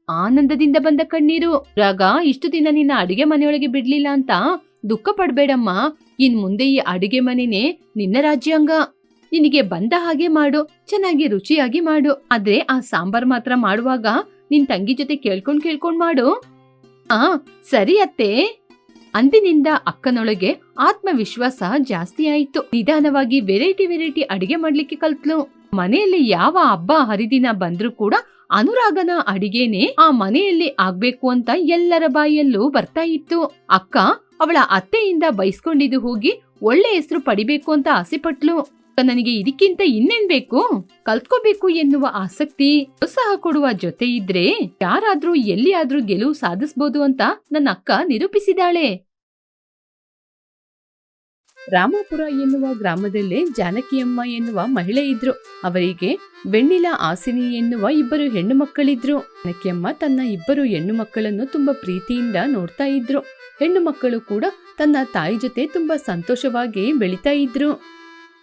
Speaker 1: ಆನಂದದಿಂದ ಬಂದ ಕಣ್ಣೀರು. ರಾಗ, ಇಷ್ಟು ದಿನ ನಿನ್ನ ಅಡಿಗೆ ಮನೆಯೊಳಗೆ ಬಿಡ್ಲಿಲ್ಲ ಅಂತ ದುಃಖ ಪಡ್ಬೇಡಮ್ಮ. ಇನ್ ಮುಂದೆ ಈ ಅಡಿಗೆ ಮನೆನೇ ನಿನ್ನ ರಾಜ್ಯಾಂಗ. ನಿನಗೆ ಬಂದ ಹಾಗೆ ಮಾಡು, ಚೆನ್ನಾಗಿ ರುಚಿಯಾಗಿ ಮಾಡು. ಆದ್ರೆ ಆ ಸಾಂಬಾರ್ ಮಾತ್ರ ಮಾಡುವಾಗ ನಿನ್ ತಂಗಿ ಜೊತೆ ಕೇಳ್ಕೊಂಡ್ ಮಾಡು. ಸರಿ ಅತ್ತೆ. ಅಂದಿನಿಂದ ಅಕ್ಕನೊಳಗೆ ಆತ್ಮವಿಶ್ವಾಸ ಜಾಸ್ತಿ ಆಯ್ತು. ನಿಧಾನವಾಗಿ ವೆರೈಟಿ ಅಡಿಗೆ ಮಾಡ್ಲಿಕ್ಕೆ ಕಲ್ತ್ಲು. ಮನೆಯಲ್ಲಿ ಯಾವ ಹಬ್ಬ ಹರಿದಿನ ಬಂದ್ರೂ ಕೂಡ ಅನುರಾಗನ ಅಡಿಗೆನೆ ಆ ಮನೆಯಲ್ಲಿ ಆಗ್ಬೇಕು ಅಂತ ಎಲ್ಲರ ಬಾಯಲ್ಲೂ ಬರ್ತಾ ಇತ್ತು. ಅಕ್ಕ ಅವಳ ಅತ್ತೆಯಿಂದ ಬೈಸ್ಕೊಂಡಿದ್ದು ಹೋಗಿ ಒಳ್ಳೆ ಹೆಸರು ಪಡಿಬೇಕು ಅಂತ ಆಸೆ ಪಟ್ಲು. ನನಗೆ ಇದಕ್ಕಿಂತ ಇನ್ನೇನ್ ಬೇಕು, ಕಲ್ತ್ಕೋಬೇಕು ಎನ್ನುವ ಆಸಕ್ತಿ, ಪ್ರೋತ್ಸಾಹ ಕೊಡುವ ಜೊತೆ ಇದ್ರೆ ಯಾರಾದ್ರೂ ಎಲ್ಲಿಯಾದ್ರೂ ಗೆಲುವು ಸಾಧಿಸಬಹುದು ಅಂತ ನನ್ನ ಅಕ್ಕ ನಿರೂಪಿಸಿದಾಳೆ. ರಾಮಾಪುರ ಎನ್ನುವ ಗ್ರಾಮದಲ್ಲೇ ಜಾನಕಿಯಮ್ಮ ಎನ್ನುವ ಮಹಿಳೆ ಇದ್ರು. ಅವರಿಗೆ ವೆಣ್ಣಿಲಾ, ಆಸಿನಿ ಎನ್ನುವ ಇಬ್ಬರು ಹೆಣ್ಣು ಮಕ್ಕಳಿದ್ರು. ಜಾನಕಿಯಮ್ಮ ತನ್ನ ಇಬ್ಬರು ಹೆಣ್ಣು ಮಕ್ಕಳನ್ನು ತುಂಬಾ ಪ್ರೀತಿಯಿಂದ ನೋಡ್ತಾ ಇದ್ರು. ಹೆಣ್ಣು ಮಕ್ಕಳು ಕೂಡ ತನ್ನ ತಾಯಿ ಜೊತೆ ತುಂಬಾ ಸಂತೋಷವಾಗಿ ಬೆಳಿತಾ ಇದ್ರು.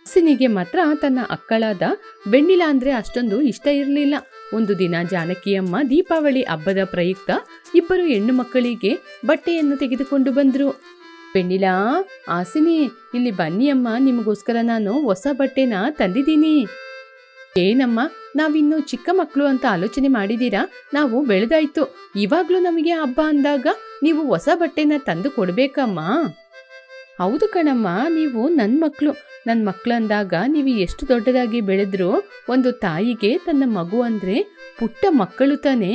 Speaker 1: ಆಸಿನಿಗೆ ಮಾತ್ರ ತನ್ನ ಅಕ್ಕಳಾದ ವೆಣ್ಣಿಲಾ ಅಂದ್ರೆ ಅಷ್ಟೊಂದು ಇಷ್ಟ ಇರಲಿಲ್ಲ. ಒಂದು ದಿನ ಜಾನಕಿಯಮ್ಮ ದೀಪಾವಳಿ ಹಬ್ಬದ ಪ್ರಯುಕ್ತ ಇಬ್ಬರು ಹೆಣ್ಣು ಮಕ್ಕಳಿಗೆ ಬಟ್ಟೆಯನ್ನು ತೆಗೆದುಕೊಂಡು ಬಂದ್ರು. ವೆಣ್ಣಿಲಾ, ಆಸಿನಿ, ಇಲ್ಲಿ ಬನ್ನಿ ಅಮ್ಮ, ನಿಮಗೋಸ್ಕರ ನಾನು ಹೊಸ ಬಟ್ಟೆನ ತಂದಿದ್ದೀನಿ. ಏನಮ್ಮ, ನಾವಿನ್ನು ಚಿಕ್ಕ ಮಕ್ಕಳು ಅಂತ ಆಲೋಚನೆ ಮಾಡಿದೀರಾ? ನಾವು ಬೆಳೆದಾಯ್ತು. ಇವಾಗ್ಲೂ ನಮಗೆ ಹಬ್ಬ ಅಂದಾಗ ನೀವು ಹೊಸ ಬಟ್ಟೆನ ತಂದು ಕೊಡ್ಬೇಕಮ್ಮ. ಹೌದು ಕಣಮ್ಮ, ನೀವು ನನ್ ಮಕ್ಳು ಅಂದಾಗ ನೀವು ಎಷ್ಟು ದೊಡ್ಡದಾಗಿ ಬೆಳೆದ್ರು ಒಂದು ತಾಯಿಗೆ ತನ್ನ ಮಗು ಅಂದ್ರೆ ಪುಟ್ಟ ಮಕ್ಕಳು ತಾನೇ.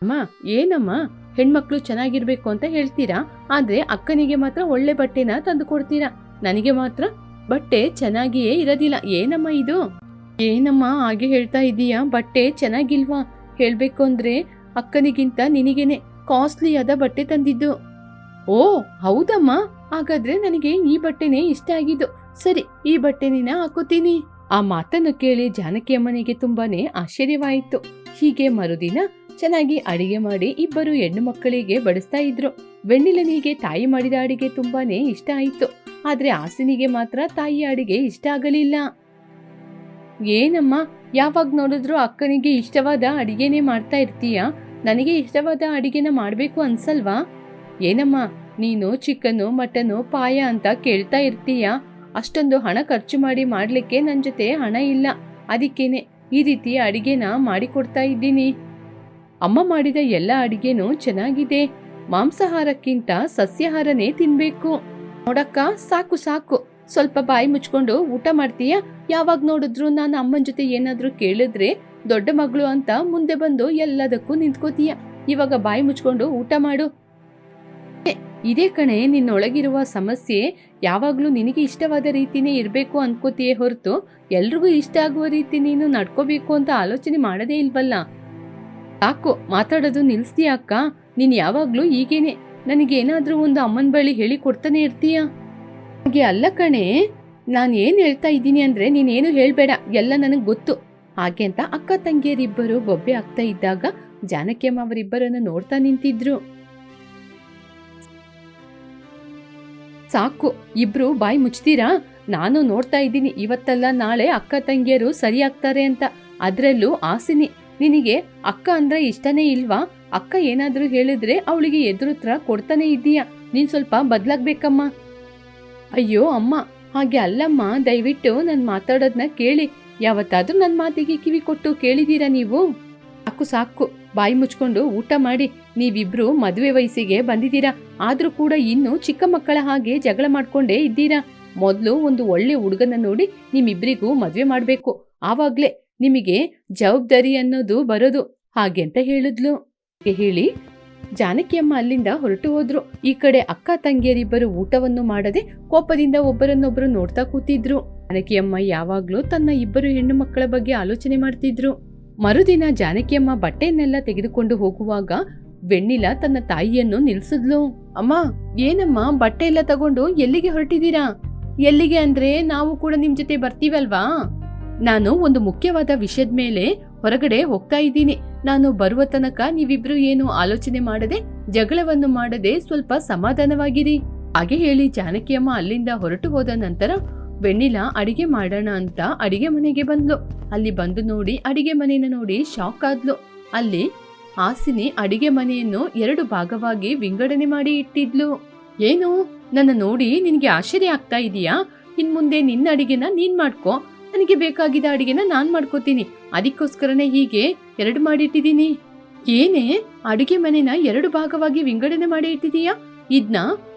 Speaker 1: ಅಮ್ಮ, ಏನಮ್ಮ, ಹೆಣ್ಮಕ್ಳು ಚೆನ್ನಾಗಿರ್ಬೇಕು ಅಂತ ಹೇಳ್ತೀರಾ, ಆದ್ರೆ ಅಕ್ಕನಿಗೆ ಮಾತ್ರ ಒಳ್ಳೆ ಬಟ್ಟೆನ ತಂದು ಕೊಡ್ತೀರಾ, ನನಗೆ ಮಾತ್ರ ಬಟ್ಟೆ ಚೆನ್ನಾಗಿಯೇ ಇರೋದಿಲ್ಲ. ಏನಮ್ಮ ಇದು? ಏನಮ್ಮ ಹಾಗೆ ಹೇಳ್ತಾ ಇದೀಯಾ? ಬಟ್ಟೆ ಚೆನ್ನಾಗಿಲ್ವಾ? ಹೇಳ್ಬೇಕು ಅಂದ್ರೆ ಅಕ್ಕನಿಗಿಂತ ನಿನಗೇನೆ ಕಾಸ್ಟ್ಲಿ ಆದ ಬಟ್ಟೆ ತಂದಿದ್ದು. ಓ ಹೌದಮ್ಮ, ಹಾಗಾದ್ರೆ ನನಗೆ ಈ ಬಟ್ಟೆನೇ ಇಷ್ಟ ಆಗಿದ್ದು. ಸರಿ, ಈ ಬಟ್ಟೆನ ಹಾಕೋತೀನಿ. ಆ ಮಾತನ್ನು ಕೇಳಿ ಜಾನಕಿ ಅಮ್ಮನಿಗೆ ತುಂಬಾನೇ ಆಶ್ಚರ್ಯವಾಯಿತು. ಹೀಗೆ ಮರುದಿನ ಚೆನ್ನಾಗಿ ಅಡಿಗೆ ಮಾಡಿ ಇಬ್ಬರು ಹೆಣ್ಣು ಮಕ್ಕಳಿಗೆ ಬಡಿಸ್ತಾ ಇದ್ರು. ವೆಣ್ಣಿಲನಿಗೆ ತಾಯಿ ಮಾಡಿದ ಅಡಿಗೆ ತುಂಬಾನೇ ಇಷ್ಟ ಆಯಿತು. ಆದ್ರೆ ಆಸಿನಿಗೆ ಮಾತ್ರ ತಾಯಿ ಅಡಿಗೆ ಇಷ್ಟ ಆಗಲಿಲ್ಲ. ಏನಮ್ಮ, ಯಾವಾಗ ನೋಡಿದ್ರು ಅಕ್ಕನಿಗೆ ಇಷ್ಟವಾದ ಅಡಿಗೆನೇ ಮಾಡ್ತಾ ಇರ್ತೀಯ, ನನಗೆ ಇಷ್ಟವಾದ ಅಡಿಗೆನ ಮಾಡ್ಬೇಕು ಅನ್ಸಲ್ವಾ? ಏನಮ್ಮ, ನೀನು ಚಿಕನ್ನು, ಮಟನ್ನು, ಪಾಯ ಅಂತ ಕೇಳ್ತಾ ಇರ್ತೀಯ. ಅಷ್ಟೊಂದು ಹಣ ಖರ್ಚು ಮಾಡಿ ಮಾಡ್ಲಿಕ್ಕೆ ನನ್ ಜೊತೆ ಹಣ ಇಲ್ಲ. ಅದಕ್ಕೇನೆ ಈ ರೀತಿ ಅಡಿಗೆನ ಮಾಡಿಕೊಡ್ತಾ ಇದ್ದೀನಿ. ಅಮ್ಮ ಮಾಡಿದ ಎಲ್ಲ ಅಡಿಗೆನೂ ಚೆನ್ನಾಗಿದೆ. ಮಾಂಸಾಹಾರಕ್ಕಿಂತ ಸಸ್ಯಾಹಾರನೇ ತಿನ್ಬೇಕು. ನೋಡಕ್ಕ, ಸಾಕು ಸಾಕು, ಸ್ವಲ್ಪ ಬಾಯಿ ಮುಚ್ಕೊಂಡು ಊಟ ಮಾಡ್ತೀಯ? ಯಾವಾಗ ನೋಡಿದ್ರು ನಾನು ಅಮ್ಮನ ಜೊತೆ ಏನಾದ್ರೂ ಕೇಳಿದ್ರೆ ದೊಡ್ಡ ಮಗಳು ಅಂತ ಮುಂದೆ ಬಂದು ಎಲ್ಲದಕ್ಕೂ ನಿಂತ್ಕೋತೀಯ. ಇವಾಗ ಬಾಯಿ ಮುಚ್ಕೊಂಡು ಊಟ ಮಾಡು. ಇದೇ ಕಣೆ ನಿನ್ನೊಳಗಿರುವ ಸಮಸ್ಯೆ. ಯಾವಾಗ್ಲೂ ನಿನಗೆ ಇಷ್ಟವಾದ ರೀತಿನೇ ಇರ್ಬೇಕು ಅನ್ಕೋತೀಯೇ ಹೊರತು ಎಲ್ರಿಗೂ ಇಷ್ಟ ಆಗುವ ರೀತಿ ನೀನು ನಡ್ಕೋಬೇಕು ಅಂತ ಆಲೋಚನೆ ಮಾಡದೇ ಇಲ್ವಲ್ಲ. ಸಾಕು, ಮಾತಾಡೋದು ನಿಲ್ಸ್ತೀಯ ಅಕ್ಕ? ನೀನ್ ಯಾವಾಗ್ಲೂ ಹೀಗೇನೆ ನನಗೇನಾದ್ರೂ ಒಂದು ಅಮ್ಮನ ಬಳಿ ಹೇಳಿ ಕೊಡ್ತಾನೆ ಇರ್ತೀಯ. ಹಾಗೆ ಅಲ್ಲ ಕಣೆ, ನಾನು ಏನ್ ಹೇಳ್ತಾ ಇದ್ದೀನಿ ಅಂದ್ರೆ ನೀನೇನು ಹೇಳ್ಬೇಡ, ಎಲ್ಲ ನನಗ್ ಗೊತ್ತು. ಹಾಗೆ ಅಂತ ಅಕ್ಕ ತಂಗಿಯರಿಬ್ಬರು ಬೊಬ್ಬೆ ಆಗ್ತಾ ಇದ್ದಾಗ ಜಾನಕಿಯಮ್ಮ ಅವರಿಬ್ಬರನ್ನ ನೋಡ್ತಾ ನಿಂತಿದ್ರು. ಸಾಕು, ಇಬ್ರು ಬಾಯಿ ಮುಚ್ತೀರಾ? ನಾನು ನೋಡ್ತಾ ಇದ್ದೀನಿ, ಇವತ್ತಲ್ಲ ನಾಳೆ ಅಕ್ಕ ತಂಗಿಯರು ಸರಿ ಆಗ್ತಾರೆ ಅಂತ. ಅದ್ರಲ್ಲೂ ಆಸಿನಿ, ನಿನಗೆ ಅಕ್ಕ ಅಂದ್ರೆ ಇಷ್ಟನೇ ಇಲ್ವಾ? ಅಕ್ಕ ಏನಾದ್ರೂ ಹೇಳಿದ್ರೆ ಅವಳಿಗೆ ಎದುರುತ್ರ ಕೊಡ್ತಾನೆ ಇದ್ದೀಯಾ. ನೀನ್ ಸ್ವಲ್ಪ ಬದ್ಲಾಗ್ಬೇಕಮ್ಮ. ಅಯ್ಯೋ ಅಮ್ಮ, ಹಾಗೆ ಅಲ್ಲಮ್ಮ, ದಯವಿಟ್ಟು ನನ್ ಮಾತಾಡೋದನ್ನ ಕೇಳಿ. ಯಾವತ್ತಾದ್ರೂ ನನ್ ಮಾತಿಗೆ ಕಿವಿ ಕೊಟ್ಟು ಕೇಳಿದೀರಾ ನೀವು? ಸಾಕು ಸಾಕು, ಬಾಯಿ ಮುಚ್ಕೊಂಡು ಊಟ ಮಾಡಿ. ನೀವಿಬ್ರು ಮದುವೆ ವಯಸ್ಸಿಗೆ ಬಂದಿದ್ದೀರಾ, ಆದ್ರೂ ಕೂಡ ಇನ್ನು ಚಿಕ್ಕ ಮಕ್ಕಳ ಹಾಗೆ ಜಗಳ ಮಾಡ್ಕೊಂಡೇ ಇದ್ದೀರಾ. ಮೊದ್ಲು ಒಂದು ಒಳ್ಳೆ ಹುಡುಗನ ನೋಡಿ ನಿಮ್ಮಿಬ್ರಿಗೂ ಮದ್ವೆ ಮಾಡ್ಬೇಕು. ಆವಾಗ್ಲೇ ನಿಮಗೆ ಜವಾಬ್ದಾರಿ ಅನ್ನೋದು ಬರೋದು. ಹಾಗೆ ಅಂತ ಹೇಳಿದ್ಲು. ಹೇಳಿ ಜಾನಕಿಯಮ್ಮ ಅಲ್ಲಿಂದ ಹೊರಟು ಹೋದ್ರು. ಈ ಕಡೆ ಅಕ್ಕ ತಂಗಿಯರಿಬ್ಬರು ಊಟವನ್ನು ಮಾಡದೆ ಕೋಪದಿಂದ ಒಬ್ಬರನ್ನೊಬ್ಬರು ನೋಡ್ತಾ ಕೂತಿದ್ರು. ಜಾನಕಿಯಮ್ಮ ಯಾವಾಗ್ಲೂ ತನ್ನ ಇಬ್ಬರು ಹೆಣ್ಣು ಮಕ್ಕಳ ಬಗ್ಗೆ ಆಲೋಚನೆ ಮಾಡ್ತಿದ್ರು. ಮರುದಿನ ಜಾನಕಿಯಮ್ಮ ಬಟ್ಟೆಯನ್ನೆಲ್ಲ ತೆಗೆದುಕೊಂಡು ಹೋಗುವಾಗ ವೆಣ್ಣಿಲ ತನ್ನ ತಾಯಿಯನ್ನು ನಿಲ್ಸಿದ್ಲು. ಅಮ್ಮ, ಏನಮ್ಮ ಬಟ್ಟೆ ಎಲ್ಲ ತಗೊಂಡು ಎಲ್ಲಿಗೆ ಹೊರಟಿದ್ದೀರಾ? ಎಲ್ಲಿಗೆ ಅಂದ್ರೆ ನಾವು ಕೂಡ ನಿಮ್ ಜೊತೆ ಬರ್ತೀವಲ್ವಾ? ನಾನು ಒಂದು ಮುಖ್ಯವಾದ ವಿಷಯದ ಮೇಲೆ ಹೊರಗಡೆ ಹೋಗ್ತಾ ಇದ್ದೀನಿ. ನಾನು ಬರುವ ತನಕ ನೀವಿಬ್ರು ಏನು ಆಲೋಚನೆ ಮಾಡದೆ ಜಗಳವನ್ನು ಮಾಡದೆ ಸ್ವಲ್ಪ ಸಮಾಧಾನವಾಗಿರಿ. ಹಾಗೆ ಹೇಳಿ ಜಾನಕಿಯಮ್ಮ ಅಲ್ಲಿಂದ ಹೊರಟು ಹೋದ ನಂತರ ವೆಣ್ಣಿಲ ಅಡಿಗೆ ಮಾಡೋಣ ಅಂತ ಅಡಿಗೆ ಮನೆಗೆ ಬಂದ್ಲು. ಅಲ್ಲಿ ಬಂದು ನೋಡಿ ಅಡಿಗೆ ಮನೆಯನ್ನ ನೋಡಿ ಶಾಕ್ ಆದ್ಲು. ಅಲ್ಲಿ ಹಾಸಿನಿ ಅಡಿಗೆ ಮನೆಯನ್ನು 2 ಭಾಗವಾಗಿ ವಿಂಗಡಣೆ ಮಾಡಿ ಇಟ್ಟಿದ್ಲು. ಏನು, ನನ್ನ ನೋಡಿ ನಿನ್ಗೆ ಆಶ್ಚರ್ಯ ಆಗ್ತಾ ಇದೀಯಾ? ಇನ್ ಮುಂದೆ ನಿನ್ನ ಅಡಿಗೆನ ನೀನ್ ಮಾಡ್ಕೋ, ನನಗೆ ಬೇಕಾಗಿದ್ದ ಅಡಿಗೆನ ನಾನ್ ಮಾಡ್ಕೋತೀನಿ. ಅದಕ್ಕೋಸ್ಕರನೇ ಹೀಗೆ 2 ಮಾಡಿಟ್ಟಿದ್ದೀನಿ. ಏನೇ, ಅಡಿಗೆ ಮನೆನ 2 ಭಾಗವಾಗಿ ವಿಂಗಡಣೆ ಮಾಡಿ ಇಟ್ಟಿದೀಯಾ? ಇದ್ನ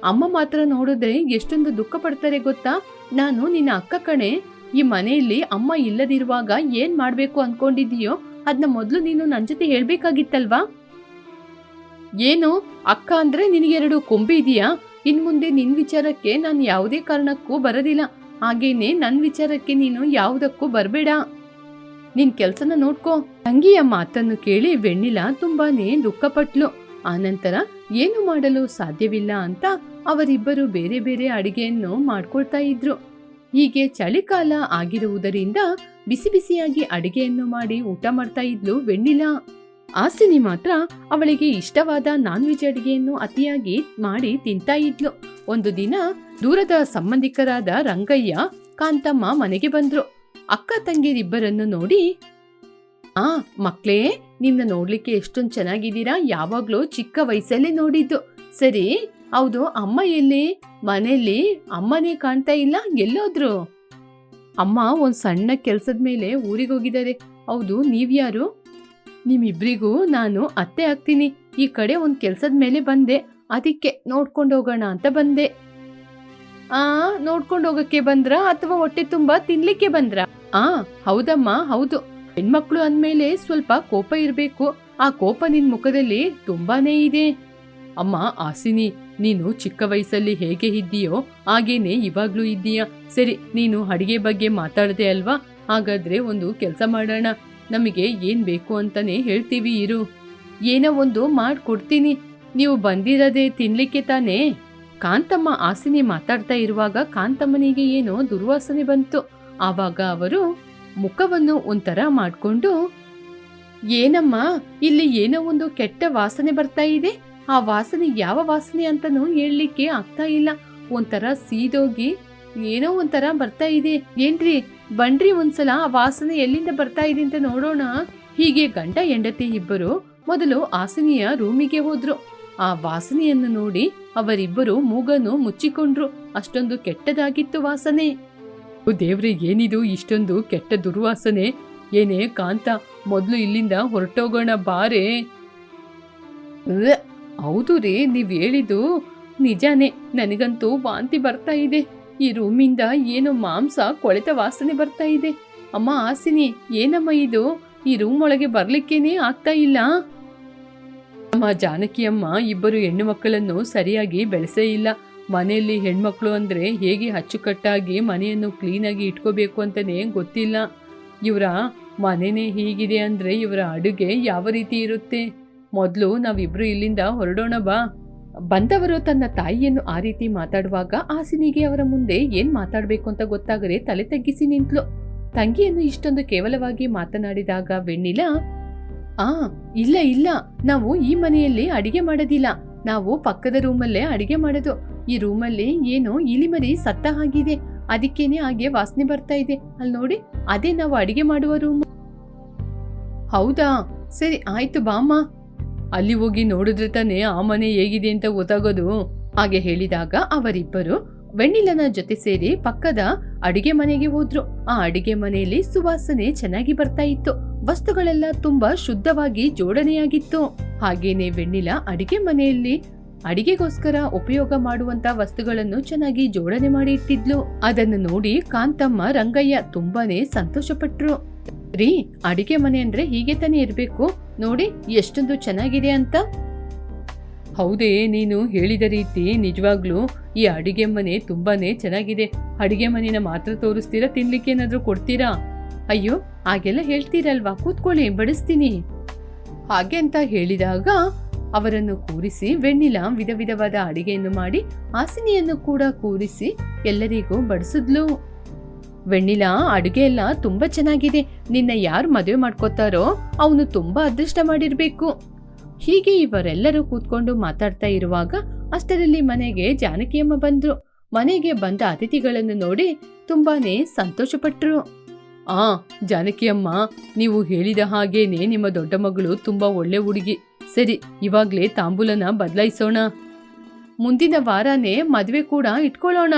Speaker 1: ಅಮ್ಮ ಮಾತ್ರ ನೋಡಿದ್ರೆ ಎಷ್ಟೊಂದು ದುಃಖ ಪಡ್ತಾರೆ ಗೊತ್ತಾ? ನಾನು ನಿನ್ನ ಅಕ್ಕ ಕಣೆ. ಈ ಮನೆಯಲ್ಲಿ ಅಮ್ಮ ಇಲ್ಲದಿರುವಾಗ ಏನ್ ಮಾಡ್ಬೇಕು ಅನ್ಕೊಂಡಿದೀಯೋ ಅದನ್ನ ಮೊದ್ಲು ನೀನು ನನ್ ಜೊತೆ ಹೇಳ್ಬೇಕಾಗಿತ್ತಲ್ವಾ? ಏನು, ಅಕ್ಕ ಅಂದ್ರೆ ನಿನಗೆ 2 ಕೊಂಬೆ ಇದೆಯಾ? ಇನ್ ಮುಂದೆ ನಿನ್ ವಿಚಾರಕ್ಕೆ ನಾನು ಯಾವುದೇ ಕಾರಣಕ್ಕೂ ಬರೋದಿಲ್ಲ. ಹಾಗೇನೆ ನನ್ ವಿಚಾರಕ್ಕೆ ನೀನು ಯಾವುದಕ್ಕೂ ಬರ್ಬೇಡ. ನಿನ್ ಕೆಲ್ಸನ ನೋಡ್ಕೋ. ತಂಗಿಯ ಮಾತನ್ನು ಕೇಳಿ ವೆಣ್ಣಿಲ ತುಂಬಾನೇ ದುಃಖಪಟ್ಲು. ಆನಂತರ ಏನು ಮಾಡಲು ಸಾಧ್ಯವಿಲ್ಲ ಅಂತ ಅವರಿಬ್ಬರು ಬೇರೆ ಬೇರೆ ಅಡಿಗೆಯನ್ನು ಮಾಡ್ಕೊಳ್ತಾ ಇದ್ರು. ಹೀಗೆ ಚಳಿಕಾಲ ಆಗಿರುವುದರಿಂದ ಬಿಸಿ ಬಿಸಿಯಾಗಿ ಅಡಿಗೆಯನ್ನು ಮಾಡಿ ಊಟ ಮಾಡ್ತಾ ಇದ್ಲು ವೆಣ್ಣಿಲ. ಹಾಸಿನಿ ಮಾತ್ರ ಅವಳಿಗೆ ಇಷ್ಟವಾದ ನಾನ್ ವೆಜ್ ಅಡಿಗೆಯನ್ನು ಅತಿಯಾಗಿ ಮಾಡಿ ತಿಂತಾ ಇದ್ಲು. ಒಂದು ದಿನ ದೂರದ ಸಂಬಂಧಿಕರಾದ ರಂಗಯ್ಯ, ಕಾಂತಮ್ಮ ಮನೆಗೆ ಬಂದ್ರು. ಅಕ್ಕ ತಂಗಿರಿಬ್ಬರನ್ನು ನೋಡಿ, ಮಕ್ಳೇ, ನಿಮ್ನ ನೋಡ್ಲಿಕ್ಕೆ ಎಷ್ಟೊಂದ್ ಚೆನ್ನಾಗಿದ್ದೀರಾ. ಯಾವಾಗ್ಲೂ ಚಿಕ್ಕ ವಯಸ್ಸಲ್ಲೇ ನೋಡಿದ್ದು. ಸರಿ, ಹೌದು, ಅಮ್ಮ ಎಲ್ಲಿ? ಮನೆಯಲ್ಲಿ ಅಮ್ಮನೇ ಕಾಣ್ತಾ ಇಲ್ಲ, ಎಲ್ಲೋದ್ರು? ಅಮ್ಮ ಒಂದ್ ಸಣ್ಣ ಕೆಲ್ಸದ ಮೇಲೆ ಊರಿಗೆ ಹೋಗಿದ್ದಾರೆ. ಹೌದು, ನೀವ್ಯಾರು? ನಿಮ್ಮಿಬ್ರಿಗೂ ನಾನು ಅತ್ತೆ ಆಗ್ತೀನಿ. ಈ ಕಡೆ ಒಂದ್ ಕೆಲ್ಸದ ಮೇಲೆ ಬಂದೆ, ಅದಕ್ಕೆ ನೋಡ್ಕೊಂಡು ಹೋಗೋಣ ಅಂತ ಬಂದೆ. ನೋಡ್ಕೊಂಡು ಹೋಗಕ್ಕೆ ಬಂದ್ರ ಅಥವಾ ಹೊಟ್ಟೆ ತುಂಬಾ ತಿನ್ಲಿಕ್ಕೆ ಬಂದ್ರ? ಹೌದಮ್ಮ, ಹೌದು. ಹೆಣ್ಮಕ್ಳು ಅಂದ್ಮೇಲೆ ಸ್ವಲ್ಪ ಕೋಪ ಇರ್ಬೇಕು. ಆ ಕೋಪ ನಿನ್ ಮುಖದಲ್ಲಿ ತುಂಬಾನೇ ಇದೆ. ಅಮ್ಮ ಹಾಸಿನಿ, ನೀನು ಚಿಕ್ಕ ವಯಸ್ಸಲ್ಲಿ ಹೇಗೆ ಇದ್ದೀಯೋ ಹಾಗೇನೆ ಇವಾಗ್ಲೂ ಇದ್ದೀಯಾ. ಸರಿ, ನೀನು ಅಡಿಗೆ ಬಗ್ಗೆ ಮಾತಾಡದೆ ಅಲ್ವಾ? ಹಾಗಾದ್ರೆ ಒಂದು ಕೆಲಸ ಮಾಡೋಣ. ನಮಗೆ ಏನ್ ಬೇಕು ಅಂತಾನೆ ಹೇಳ್ತೀವಿ, ಇರು. ಏನೋ ಒಂದು ಮಾಡ್ಕೊಡ್ತೀನಿ. ನೀವು ಬಂದಿರದೆ ತಿನ್ಲಿಕ್ಕೆ ತಾನೇ? ಕಾಂತಮ್ಮ ಹಾಸಿನಿ ಮಾತಾಡ್ತಾ ಇರುವಾಗ ಕಾಂತಮ್ಮನಿಗೆ ಏನೋ ದುರ್ವಾಸನೆ ಬಂತು. ಆವಾಗ ಅವರು ಮುಖವನ್ನು ಒಂಥರ ಮಾಡ್ಕೊಂಡು, ಏನಮ್ಮ, ಇಲ್ಲಿ ಏನೋ ಒಂದು ಕೆಟ್ಟ ವಾಸನೆ ಬರ್ತಾ ಇದೆ. ಆ ವಾಸನೆ ಯಾವ ವಾಸನೆ ಅಂತಾನೂ ಹೇಳಲಿಕ್ಕೆ ಆಗ್ತಾ ಇಲ್ಲ. ಒಂಥರ ಸೀದೋಗಿ ಏನೋ ಒಂಥರ ಬರ್ತಾ ಇದೆ. ಏನ್ರಿ, ಬನ್ರಿ ಒಂದ್ಸಲ ಆ ವಾಸನೆ ಎಲ್ಲಿಂದ ಬರ್ತಾ ಇದೆ ಅಂತ ನೋಡೋಣ. ಹೀಗೆ ಗಂಡ ಹೆಂಡತಿ ಇಬ್ಬರು ಮೊದಲು ಹಾಸಿನಿಯ ರೂಮಿಗೆ ಹೋದ್ರು. ಆ ವಾಸನೆಯನ್ನು ನೋಡಿ ಅವರಿಬ್ಬರು ಮೂಗನ್ನು ಮುಚ್ಚಿಕೊಂಡ್ರು. ಅಷ್ಟೊಂದು ಕೆಟ್ಟದಾಗಿತ್ತು ವಾಸನೆ. ದೇವ್ರೆ, ಏನಿದು ಇಷ್ಟೊಂದು ಕೆಟ್ಟ ದುರ್ವಾಸನೆ? ಏನೇ ಕಾಂತ, ಮೊದ್ಲು ಇಲ್ಲಿಂದ ಹೊರಟೋಗೋಣ ಬಾರೇ. ಹೌದು ರೀ, ನೀವ್ ಹೇಳಿದ್ದು ನಿಜಾನೇ. ನನಗಂತೂ ವಾಂತಿ ಬರ್ತಾ ಇದೆ. ಈ ರೂಮಿಂದ ಏನೋ ಮಾಂಸ ಕೊಳೆತ ವಾಸನೆ ಬರ್ತಾ ಇದೆ. ಅಮ್ಮ ಹಾಸಿನಿ, ಏನಮ್ಮ ಇದು? ಈ ರೂಮ್ ಒಳಗೆ ಬರ್ಲಿಕ್ಕೇನೆ ಆಗ್ತಾ ಇಲ್ಲ. ಅಮ್ಮ ಜಾನಕಿ ಅಮ್ಮ ಇಬ್ಬರು ಹೆಣ್ಣು ಮಕ್ಕಳನ್ನು ಸರಿಯಾಗಿ ಬೆಳೆಸೇ ಇಲ್ಲ. ಮನೆಯಲ್ಲಿ ಹೆಣ್ಮಕ್ಳು ಅಂದ್ರೆ ಹೇಗೆ ಅಚ್ಚುಕಟ್ಟಾಗಿ ಮನೆಯನ್ನು ಕ್ಲೀನಾಗಿ ಇಟ್ಕೋಬೇಕು ಅಂತಾನೆ ಗೊತ್ತಿಲ್ಲ. ಇವರ ಮನೆನೇ ಹೀಗಿದೆ ಅಂದ್ರೆ ಇವರ ಅಡುಗೆ ಯಾವ ರೀತಿ ಇರುತ್ತೆ? ಮೊದಲು ನಾವಿಬ್ರು ಇಲ್ಲಿಂದ ಹೊರಡೋಣ ಬಾ. ಬಂದವರು ತನ್ನ ತಾಯಿಯನ್ನು ಆ ರೀತಿ ಮಾತಾಡುವಾಗ ಹಾಸಿನಿಗೆ ಅವರ ಮುಂದೆ ಏನ್ ಮಾತಾಡ್ಬೇಕು ಅಂತ ಗೊತ್ತಾಗದೆ ತಲೆ ತಗ್ಗಿಸಿ ನಿಂತ್ಲು. ತಂಗಿಯನ್ನು ಇಷ್ಟೊಂದು ಕೇವಲವಾಗಿ ಮಾತನಾಡಿದಾಗ ವೆಣ್ಣಿಲ, ಇಲ್ಲ ಇಲ್ಲ, ನಾವು ಈ ಮನೆಯಲ್ಲಿ ಅಡಿಗೆ ಮಾಡೋದಿಲ್ಲ. ನಾವು ಪಕ್ಕದ ರೂಮಲ್ಲೇ ಅಡಿಗೆ ಮಾಡೋದು. ಈ ರೂಮಲ್ಲಿ ಏನೋ ಇಲಿಮರಿ ಸತ್ತ ಹಾಗಿದೆ, ಅದಕ್ಕೇನೆ ಹಾಗೆ ವಾಸನೆ ಬರ್ತಾ ಇದೆ. ಅಲ್ಲಿ ನೋಡಿ, ಅದೇ ನಾವು ಅಡಿಗೆ ಮಾಡುವ ರೂಮ್. ಹೌದಾ, ಸರಿ ಆಯ್ತು ಬಾಮ್ಮ. ಅಲ್ಲಿ ಹೋಗಿ ನೋಡಿದ್ರೆ ತಾನೇ ಆ ಮನೆ ಹೇಗಿದೆ ಅಂತ ಗೊತ್ತಾಗೋದು. ಹಾಗೆ ಹೇಳಿದಾಗ ಅವರಿಬ್ಬರು ವೆಣ್ಣಿಲನ ಜೊತೆ ಸೇರಿ ಪಕ್ಕದ ಅಡಿಗೆ ಮನೆಗೆ ಹೋದ್ರು. ಆ ಅಡಿಗೆ ಮನೆಯಲ್ಲಿ ಸುವಾಸನೆ ಚೆನ್ನಾಗಿ ಬರ್ತಾ ಇತ್ತು. ವಸ್ತುಗಳೆಲ್ಲ ತುಂಬಾ ಶುದ್ಧವಾಗಿ ಜೋಡಣೆಯಾಗಿತ್ತು. ಹಾಗೇನೆ ವೆಣ್ಣಿಲ ಅಡಿಗೆ ಮನೆಯಲ್ಲಿ ಅಡಿಗೆಗೋಸ್ಕರ ಉಪಯೋಗ ಮಾಡುವಂತ ವಸ್ತುಗಳನ್ನು ಚೆನ್ನಾಗಿ ಜೋಡಣೆ ಮಾಡಿ ಇಟ್ಟಿದ್ಲು. ಅದನ್ನು ನೋಡಿ ಕಾಂತಮ್ಮ ರಂಗಯ್ಯ ತುಂಬಾನೇ ಸಂತೋಷಪಟ್ರು. ರೀ, ಅಡಿಗೆ ಮನೆ ಅಂದ್ರೆ ಹೀಗೆ ತಾನೇ ಇರ್ಬೇಕು, ನೋಡಿ ಎಷ್ಟೊಂದು ಚೆನ್ನಾಗಿದೆ ಅಂತ. ಹೌದೇ, ನೀನು ಹೇಳಿದ ರೀತಿ ನಿಜವಾಗ್ಲೂ ಈ ಅಡಿಗೆ ಮನೆ ತುಂಬಾನೇ ಚೆನ್ನಾಗಿದೆ. ಅಡಿಗೆ ಮನೆನ ಮಾತ್ರ ತೋರಿಸ್ತೀರಾ, ತಿನ್ಲಿಕ್ಕೆ ಏನಾದ್ರೂ ಕೊಡ್ತೀರಾ? ಅಯ್ಯೋ, ಹಾಗೆಲ್ಲ ಹೇಳ್ತೀರಲ್ವಾ, ಕೂತ್ಕೊಳ್ಳಿ, ಬಡಿಸ್ತೀನಿ. ಹಾಗೆ ಅಂತ ಹೇಳಿದಾಗ ಅವರನ್ನು ಕೂರಿಸಿ ವೆಣ್ಣಿಲಾ ವಿಧ ವಿಧವಾದ ಅಡಿಗೆಯನ್ನು ಮಾಡಿ ಹಾಸಿನಿಯನ್ನು ಕೂಡ ಕೂರಿಸಿ ಎಲ್ಲರಿಗೂ ಬಡಿಸಿದ್ಲು. ವೆಣ್ಣಿಲಾ, ಅಡುಗೆ ಎಲ್ಲ ತುಂಬಾ ಚೆನ್ನಾಗಿದೆ. ನಿನ್ನ ಯಾರು ಮದುವೆ ಮಾಡ್ಕೋತಾರೋ ಅವನು ತುಂಬಾ ಅದೃಷ್ಟ ಮಾಡಿರ್ಬೇಕು. ಹೀಗೆ ಇವರೆಲ್ಲರೂ ಕೂತ್ಕೊಂಡು ಮಾತಾಡ್ತಾ ಇರುವಾಗ ಅಷ್ಟರಲ್ಲಿ ಮನೆಗೆ ಜಾನಕಿಯಮ್ಮ ಬಂದ್ರು. ಮನೆಗೆ ಬಂದ ಅತಿಥಿಗಳನ್ನು ನೋಡಿ ತುಂಬಾನೇ ಸಂತೋಷಪಟ್ರು. ಜಾನಕಿಯಮ್ಮ, ನೀವು ಹೇಳಿದ ಹಾಗೇನೆ ನಿಮ್ಮ ದೊಡ್ಡ ಮಗಳು ತುಂಬಾ ಒಳ್ಳೆ ಹುಡುಗಿ. ಸರಿ, ಇವಾಗ್ಲೇ ತಾಂಬೂಲನ ಬದಲಾಯಿಸೋಣ. ಮುಂದಿನ ವಾರನೇ ಮದ್ವೆ ಕೂಡ ಇಟ್ಕೊಳ್ಳೋಣ.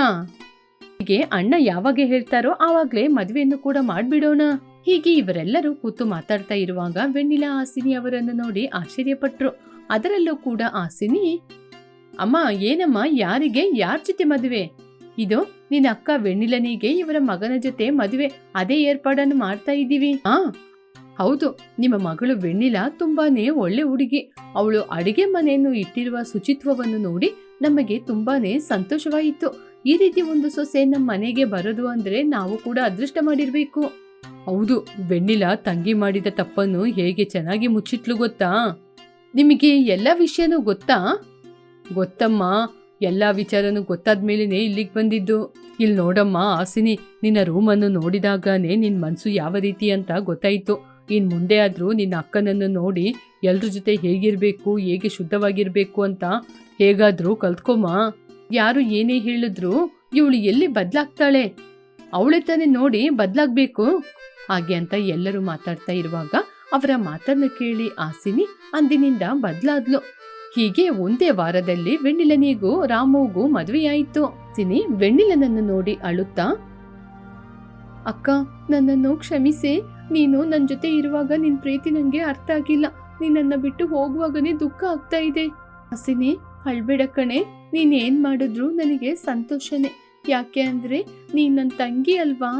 Speaker 1: ಹೀಗೆ ಅಣ್ಣ ಯಾವಾಗ ಹೇಳ್ತಾರೋ ಆವಾಗ್ಲೇ ಮದ್ವೆಯನ್ನು ಕೂಡ ಮಾಡ್ಬಿಡೋಣ. ಹೀಗೆ ಇವರೆಲ್ಲರೂ ಕೂತು ಮಾತಾಡ್ತಾ ಇರುವಾಗ ವೆಣ್ಣಿಲಾ ಹಾಸಿನಿ ಅವರನ್ನು ನೋಡಿ ಆಶ್ಚರ್ಯಪಟ್ರು. ಅದರಲ್ಲೂ ಕೂಡ ಹಾಸಿನಿ, ಅಮ್ಮ ಏನಮ್ಮ, ಯಾರಿಗೆ ಯಾರ ಜೊತೆ ಮದುವೆ? ಇದು ನಿನ್ನ ಅಕ್ಕ ವೆಣ್ಣಿಲನಿಗೆ ಇವರ ಮಗನ ಜೊತೆ ಮದುವೆ, ಅದೇ ಏರ್ಪಾಡನ್ನು ಮಾಡ್ತಾ ಇದ್ದೀವಿ. ಹೌದು, ನಿಮ್ಮ ಮಗಳು ವೆಣ್ಣಿಲಾ ತುಂಬಾನೇ ಒಳ್ಳೆ ಹುಡುಗಿ. ಅವಳು ಅಡಿಗೆ ಮನೆಯನ್ನು ಇಟ್ಟಿರುವ ಶುಚಿತ್ವವನ್ನು ನೋಡಿ ನಮಗೆ ತುಂಬಾನೇ ಸಂತೋಷವಾಯಿತು. ಈ ರೀತಿ ಒಂದು ಸೊಸೆ ನಮ್ಮ ಮನೆಗೆ ಬರೋದು ಅಂದ್ರೆ ನಾವು ಕೂಡ ಅದೃಷ್ಟ ಮಾಡಿರ್ಬೇಕು. ಹೌದು, ವೆಣ್ಣಿಲಾ ತಂಗಿ ಮಾಡಿದ ತಪ್ಪನ್ನು ಹೇಗೆ ಚೆನ್ನಾಗಿ ಮುಚ್ಚಿಟ್ಲು ಗೊತ್ತಾ? ನಿಮಗೆ ಎಲ್ಲ ವಿಷಯನೂ ಗೊತ್ತಾ? ಗೊತ್ತಮ್ಮ, ಎಲ್ಲಾ ವಿಚಾರನೂ ಗೊತ್ತಾದ್ಮೇಲೆನೆ ಇಲ್ಲಿಗೆ ಬಂದಿದ್ದು. ಇಲ್ಲಿ ನೋಡಮ್ಮ ಹಾಸಿನಿ, ನಿನ್ನ ರೂಮನ್ನು ನೋಡಿದಾಗನೇ ನಿನ್ ಮನ್ಸು ಯಾವ ರೀತಿ ಅಂತ ಗೊತ್ತಾಯ್ತು. ಇನ್ ಮುಂದೆ ಆದ್ರೂ ನಿನ್ನ ಅಕ್ಕನನ್ನು ನೋಡಿ ಎಲ್ರ ಜೊತೆ ಹೇಗಿರ್ಬೇಕು, ಹೇಗೆ ಶುದ್ಧವಾಗಿರ್ಬೇಕು ಅಂತ ಹೇಗಾದ್ರೂ ಕಲ್ತ್ಕೊಮ್ಮ. ಯಾರು ಏನೇ ಹೇಳಿದ್ರು ಇವಳು ಎಲ್ಲಿ ಬದ್ಲಾಗ್ತಾಳೆ, ಅವಳೆ ತಾನೇ ನೋಡಿ ಬದ್ಲಾಗ್ಬೇಕು. ಹಾಗೆ ಅಂತ ಎಲ್ಲರೂ ಮಾತಾಡ್ತಾ ಇರುವಾಗ ಅವರ ಮಾತನ್ನು ಕೇಳಿ ಹಾಸಿನಿ ಅಂದಿನಿಂದ ಬದ್ಲಾದ್ಲು. ಹೀಗೆ ಒಂದೇ ವಾರದಲ್ಲಿ ವೆಣ್ಣಿಲನಿಗೂ ರಾಮುಗೂ ಮದುವೆಯಾಯಿತು. ಹಾಸಿನಿ ವೆಣ್ಣಿಲನನ್ನು ನೋಡಿ ಅಳುತ್ತಾ, ಅಕ್ಕ, ನನ್ನನ್ನು ಕ್ಷಮಿಸೆ. ನೀನು ನನ್ನ ಜೊತೆ ಇರುವಾಗ ನಿನ್ ಪ್ರೀತಿ ನಂಗೆ ಅರ್ಥ ಆಗಿಲ್ಲ. ನೀನನ್ನ ಬಿಟ್ಟು ಹೋಗುವಾಗನೇ ದುಃಖ ಆಗ್ತಾ ಇದೆ. ಹಾಸಿನಿ, ಅಳ್ಬೇಡ ಕಣೆ. ನೀನ್ ಏನ್ ಮಾಡಿದ್ರು ನನಗೆ ಸಂತೋಷನೇ. ಯಾಕೆ ಅಂದ್ರೆ ನೀನ್ ನನ್ನ ತಂಗಿ ಅಲ್ವಾ.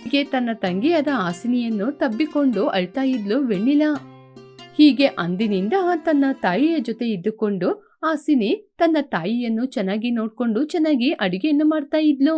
Speaker 1: ಹೀಗೆ ತನ್ನ ತಂಗಿಯಾದ ಹಾಸಿನಿಯನ್ನು ತಬ್ಬಿಕೊಂಡು ಅಳ್ತಾ ಇದ್ಲು ವೆಣ್ಣಿಲಾ. ಹೀಗೆ ಅಂದಿನಿಂದ ತನ್ನ ತಾಯಿಯ ಜೊತೆ ಇದ್ದುಕೊಂಡು ಹಾಸಿನಿ ತನ್ನ ತಾಯಿಯನ್ನು ಚೆನ್ನಾಗಿ ನೋಡ್ಕೊಂಡು ಚೆನ್ನಾಗಿ ಅಡಿಗೆಯನ್ನು ಮಾಡ್ತಾ ಇದ್ಲು.